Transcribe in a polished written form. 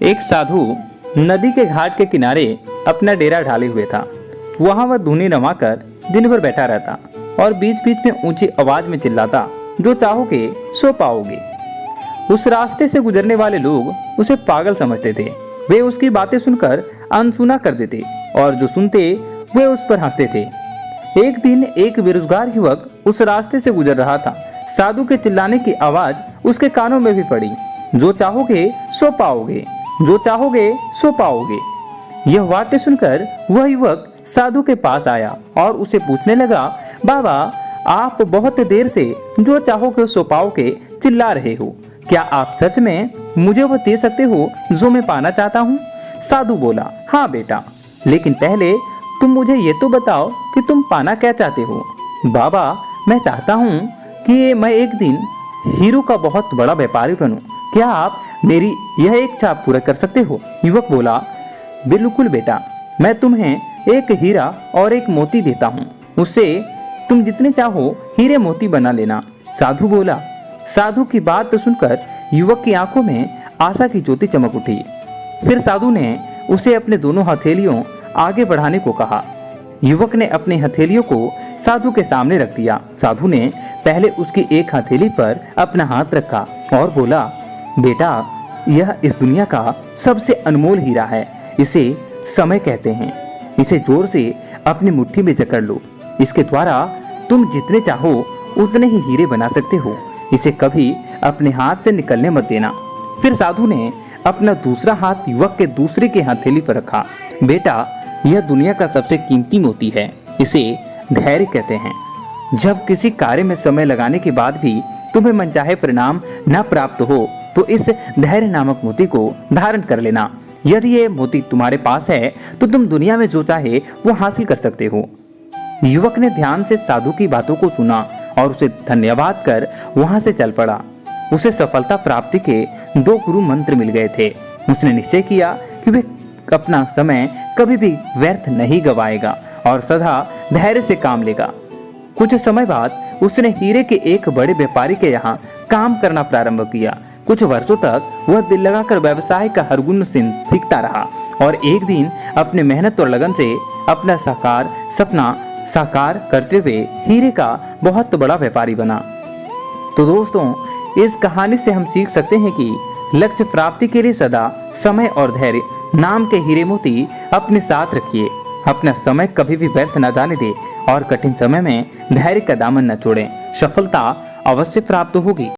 एक साधु नदी के घाट के किनारे अपना डेरा ढाले हुए था। वहां वह धुनी रमाकर दिन भर बैठा रहता और बीच बीच में ऊंची आवाज में चिल्लाता, जो चाहोगे सो पाओगे। उस रास्ते से गुजरने वाले लोग उसे पागल समझते थे। वे उसकी बातें सुनकर अनसुना कर देते और जो सुनते वे उस पर हंसते थे। एक दिन एक बेरोजगार युवक उस रास्ते से गुजर रहा था। साधु के चिल्लाने की आवाज उसके कानों में भी पड़ी, जो चाहोगे सो पाओगे, जो चाहोगे सो पाओगे। यह वाक्य सुनकर वह युवक साधु के पास आया और उसे पूछने लगा, बाबा आप बहुत देर से जो चाहोगे सो पाओगे चिल्ला रहे हो, क्या आप सच में मुझे वह दे सकते हो जो मैं पाना चाहता हूँ? साधु बोला, हाँ बेटा, लेकिन पहले तुम मुझे ये तो बताओ कि तुम पाना क्या चाहते हो? बाबा मैं चाहता हूँ कि मैं एक दिन हीरो का बहुत बड़ा व्यापारी बनूं। क्या आप मेरी यह इच्छा पूरा कर सकते हो? युवक बोला, बिल्कुल बेटा, मैं तुम्हें एक हीरा और एक मोती देता हूँ, उससे तुम जितने चाहो हीरे मोती बना लेना। साधु बोला। साधु की बात सुनकर युवक की आंखों में आशा की ज्योति चमक उठी। फिर साधु ने उसे अपने दोनों हथेलियों आगे बढ़ाने को कहा। युवक ने अपने हथेलियों को साधु के सामने रख दिया। साधु ने पहले उसकी एक हथेली पर अपना हाथ रखा और बोला, बेटा यह इस दुनिया का सबसे अनमोल हीरा है, इसे समय कहते हैं। इसे जोर से अपनी मुट्ठी में जकड़ लो। इसके द्वारा तुम जितने चाहो उतने ही हीरे बना सकते हो। इसे कभी अपने हाथ से निकलने मत देना। फिर साधु ने अपना दूसरा हाथ युवक के दूसरे के हथेली पर रखा। बेटा यह दुनिया का सबसे कीमती मोती है, इसे धैर्य कहते हैं। जब किसी कार्य में समय लगाने के बाद भी तुम्हें मनचाहे परिणाम न प्राप्त हो तो इस धैर्य नामक मोती को धारण कर लेना। यदि ये मोती तुम्हारे पास है तो तुम दुनिया में जो चाहे वो हासिल कर सकते हो। युवक ने ध्यान से साधु की बातों को सुना और उसे धन्यवाद कर वहां से चल पड़ा। उसे सफलता प्राप्ति के 2 गुरु मंत्र मिल गए थे। उसने निश्चय किया कि वह अपना समय कभी भी व्यर्थ नहीं गवाएगा और सदा धैर्य से काम लेगा। कुछ समय बाद उसने हीरे के एक बड़े व्यापारी के यहाँ काम करना प्रारंभ किया। कुछ वर्षों तक वह दिल लगाकर व्यवसाय का हर गुण सीखता रहा और एक दिन अपने मेहनत और लगन से अपना सपना साकार करते हुए हीरे का बहुत बड़ा व्यापारी बना। तो दोस्तों, इस कहानी से हम सीख सकते हैं कि लक्ष्य प्राप्ति के लिए सदा समय और धैर्य नाम के हीरे मोती अपने साथ रखिए। अपना समय कभी भी व्यर्थ न जाने दे और कठिन समय में धैर्य का दामन न छोड़ें। सफलता अवश्य प्राप्त होगी।